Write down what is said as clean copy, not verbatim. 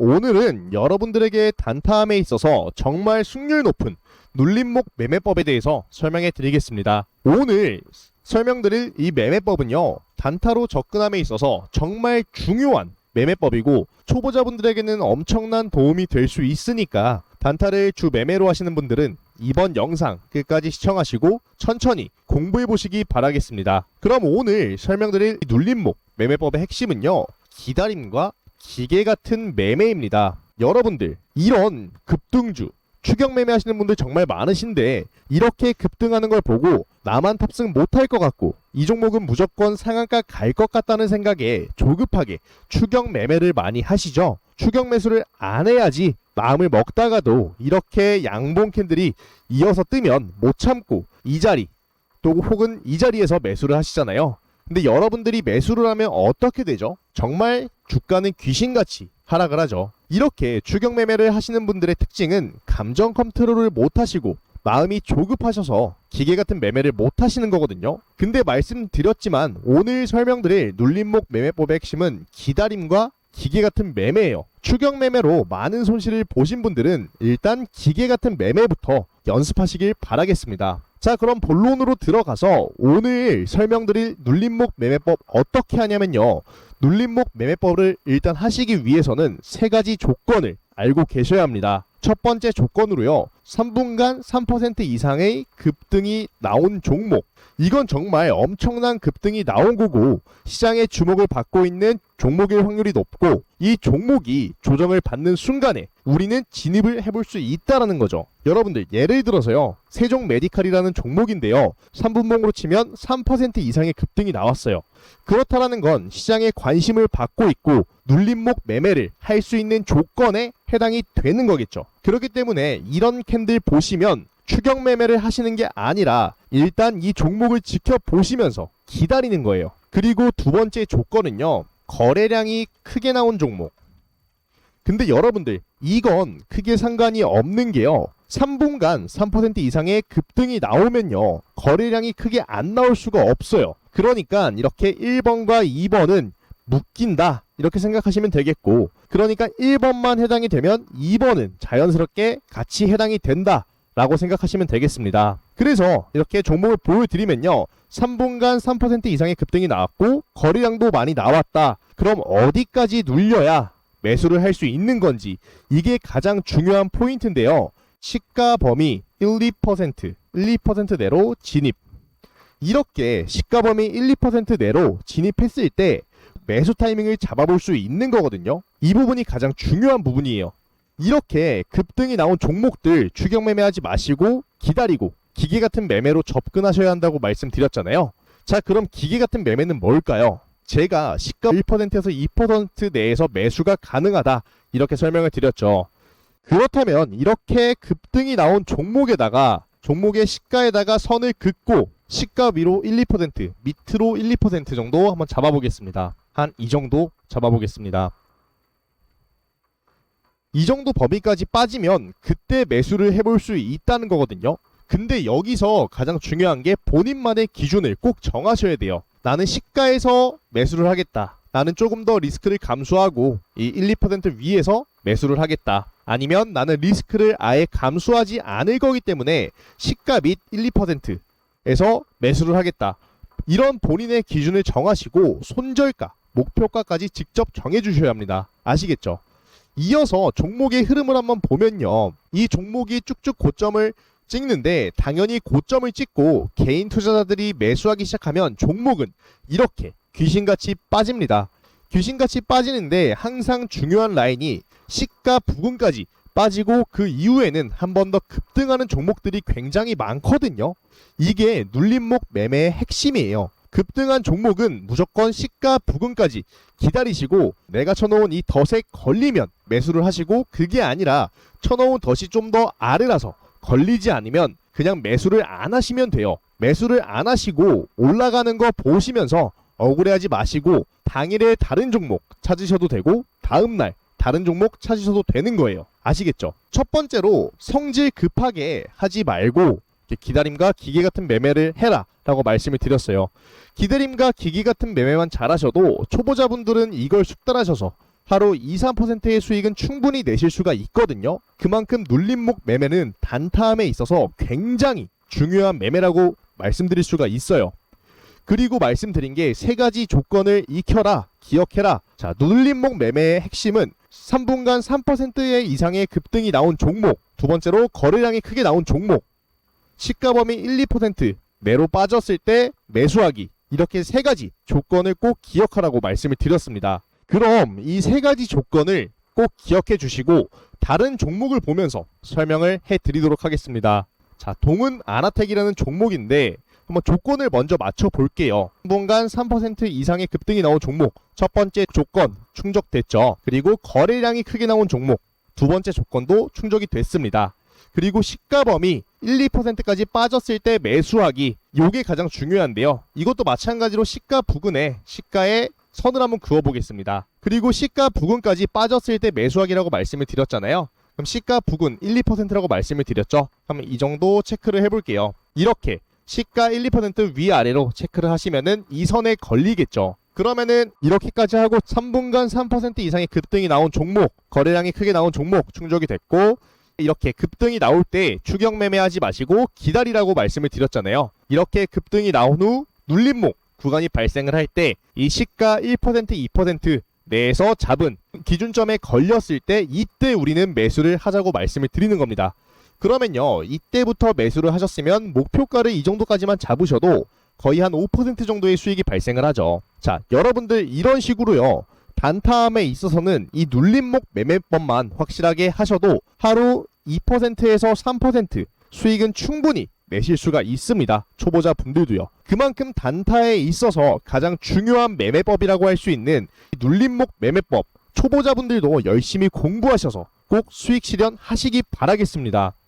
오늘은 여러분들에게 단타함에 있어서 정말 승률 높은 눌림목 매매법에 대해서 설명해 드리겠습니다. 오늘 설명드릴 이 매매법은요, 단타로 접근함에 있어서 정말 중요한 매매법이고 초보자분들에게는 엄청난 도움이 될 수 있으니까 단타를 주 매매로 하시는 분들은 이번 영상 끝까지 시청하시고 천천히 공부해 보시기 바라겠습니다. 그럼 오늘 설명드릴 눌림목 매매법의 핵심은요, 기다림과 기계 같은 매매입니다. 여러분들 이런 급등주 추격 매매 하시는 분들 정말 많으신데 이렇게 급등하는 걸 보고 나만 탑승 못할 것 같고 이 종목은 무조건 상한가 갈 것 같다는 생각에 조급하게 추격 매매를 많이 하시죠. 추격 매수를 안 해야지 마음을 먹다가도 이렇게 양봉 캔들이 이어서 뜨면 못 참고 이 자리 또 혹은 이 자리에서 매수를 하시잖아요. 근데 여러분들이 매수를 하면 어떻게 되죠? 정말 주가는 귀신같이 하락을 하죠. 이렇게 추격 매매를 하시는 분들의 특징은 감정 컨트롤을 못 하시고 마음이 조급하셔서 기계 같은 매매를 못 하시는 거거든요. 근데 말씀드렸지만 오늘 설명드릴 눌림목 매매법의 핵심은 기다림과 기계 같은 매매예요. 추격 매매로 많은 손실을 보신 분들은 일단 기계 같은 매매부터 연습하시길 바라겠습니다. 자, 그럼 본론으로 들어가서 오늘 설명드릴 눌림목 매매법 어떻게 하냐면요, 눌림목 매매법을 일단 하시기 위해서는 세 가지 조건을 알고 계셔야 합니다. 첫 번째 조건으로요, 3분간 3% 이상의 급등이 나온 종목, 이건 정말 엄청난 급등이 나온 거고 시장의 주목을 받고 있는 종목일 확률이 높고 이 종목이 조정을 받는 순간에 우리는 진입을 해볼 수 있다라는 거죠. 여러분들 예를 들어서요, 세종 메디칼이라는 종목인데요, 3분봉으로 치면 3% 이상의 급등이 나왔어요. 그렇다라는 건 시장의 관심을 받고 있고 눌림목 매매를 할 수 있는 조건에 해당이 되는 거겠죠. 그렇기 때문에 이런 캔들 보시면 추격 매매를 하시는 게 아니라 일단 이 종목을 지켜보시면서 기다리는 거예요. 그리고 두 번째 조건은요, 거래량이 크게 나온 종목. 근데 여러분들 이건 크게 상관이 없는 게요, 3분간 3% 이상의 급등이 나오면요 거래량이 크게 안 나올 수가 없어요. 그러니까 이렇게 1번과 2번은 묶인다 이렇게 생각하시면 되겠고, 그러니까 1번만 해당이 되면 2번은 자연스럽게 같이 해당이 된다 라고 생각하시면 되겠습니다. 그래서 이렇게 종목을 보여드리면요, 3분간 3% 이상의 급등이 나왔고 거래량도 많이 나왔다. 그럼 어디까지 눌려야 매수를 할 수 있는 건지, 이게 가장 중요한 포인트인데요, 시가 범위 1, 2% 내로 진입. 이렇게 시가 범위 1, 2% 내로 진입했을 때 매수 타이밍을 잡아볼 수 있는 거거든요. 이 부분이 가장 중요한 부분이에요. 이렇게 급등이 나온 종목들 추격 매매하지 마시고 기다리고 기계 같은 매매로 접근하셔야 한다고 말씀드렸잖아요. 자, 그럼 기계 같은 매매는 뭘까요? 제가 시가 1%에서 2% 내에서 매수가 가능하다 이렇게 설명을 드렸죠. 그렇다면 이렇게 급등이 나온 종목에다가 종목의 시가에다가 선을 긋고 시가 위로 1, 2% 밑으로 1, 2% 정도 한번 잡아보겠습니다. 한 이 정도 잡아보겠습니다. 이 정도 범위까지 빠지면 그때 매수를 해볼 수 있다는 거거든요. 근데 여기서 가장 중요한 게 본인만의 기준을 꼭 정하셔야 돼요. 나는 시가에서 매수를 하겠다. 나는 조금 더 리스크를 감수하고 이 1, 2% 위에서 매수를 하겠다. 아니면 나는 리스크를 아예 감수하지 않을 거기 때문에 시가 및 1, 2%에서 매수를 하겠다. 이런 본인의 기준을 정하시고 손절가, 목표가까지 직접 정해주셔야 합니다. 아시겠죠? 이어서 종목의 흐름을 한번 보면요, 이 종목이 쭉쭉 고점을 찍는데 당연히 고점을 찍고 개인 투자자들이 매수하기 시작하면 종목은 이렇게 귀신같이 빠집니다. 귀신같이 빠지는데 항상 중요한 라인이 시가 부근까지 빠지고 그 이후에는 한 번 더 급등하는 종목들이 굉장히 많거든요. 이게 눌림목 매매의 핵심이에요. 급등한 종목은 무조건 시가 부근까지 기다리시고 내가 쳐놓은 이 덫에 걸리면 매수를 하시고, 그게 아니라 쳐놓은 덫이 좀 더 아래라서 걸리지 않으면 그냥 매수를 안 하시면 돼요. 매수를 안 하시고 올라가는 거 보시면서 억울해하지 마시고 당일에 다른 종목 찾으셔도 되고 다음날 다른 종목 찾으셔도 되는 거예요. 아시겠죠? 첫 번째로 성질 급하게 하지 말고 기다림과 기계 같은 매매를 해라 라고 말씀을 드렸어요. 기다림과 기계 같은 매매만 잘하셔도 초보자분들은 이걸 숙달하셔서 하루 2, 3%의 수익은 충분히 내실 수가 있거든요. 그만큼 눌림목 매매는 단타함에 있어서 굉장히 중요한 매매라고 말씀드릴 수가 있어요. 그리고 말씀드린 게 세 가지 조건을 익혀라, 기억해라. 자, 눌림목 매매의 핵심은 3분간 3% 이상의 급등이 나온 종목, 두 번째로 거래량이 크게 나온 종목, 시가 범위 1, 2% 매로 빠졌을 때 매수하기, 이렇게 세 가지 조건을 꼭 기억하라고 말씀을 드렸습니다. 그럼 이 세 가지 조건을 꼭 기억해 주시고 다른 종목을 보면서 설명을 해 드리도록 하겠습니다. 자, 동은 아나텍이라는 종목인데 한번 조건을 먼저 맞춰 볼게요. 3분간 3% 이상의 급등이 나온 종목, 첫 번째 조건 충족됐죠. 그리고 거래량이 크게 나온 종목, 두 번째 조건도 충족이 됐습니다. 그리고 시가 범위 1, 2%까지 빠졌을 때 매수하기, 요게 가장 중요한데요. 이것도 마찬가지로 시가 부근에 시가에 선을 한번 그어보겠습니다. 그리고 시가 부근까지 빠졌을 때 매수하기라고 말씀을 드렸잖아요. 그럼 시가 부근 1, 2%라고 말씀을 드렸죠. 그럼 이 정도 체크를 해볼게요. 이렇게 시가 1, 2% 위아래로 체크를 하시면은 이 선에 걸리겠죠. 그러면은 이렇게까지 하고 3분간 3% 이상의 급등이 나온 종목, 거래량이 크게 나온 종목 충족이 됐고, 이렇게 급등이 나올 때 추격 매매하지 마시고 기다리라고 말씀을 드렸잖아요. 이렇게 급등이 나온 후 눌림목 구간이 발생을 할 때 이 시가 1%, 2% 내에서 잡은 기준점에 걸렸을 때 이때 우리는 매수를 하자고 말씀을 드리는 겁니다. 그러면요, 이때부터 매수를 하셨으면 목표가를 이 정도까지만 잡으셔도 거의 한 5% 정도의 수익이 발생을 하죠. 자, 여러분들 이런 식으로요, 단타함에 있어서는 이 눌림목 매매법만 확실하게 하셔도 하루 2%에서 3% 수익은 충분히 내실 수가 있습니다. 초보자 분들도요. 그만큼 단타에 있어서 가장 중요한 매매법이라고 할 수 있는 눌림목 매매법, 초보자분들도 열심히 공부하셔서 꼭 수익 실현하시기 바라겠습니다.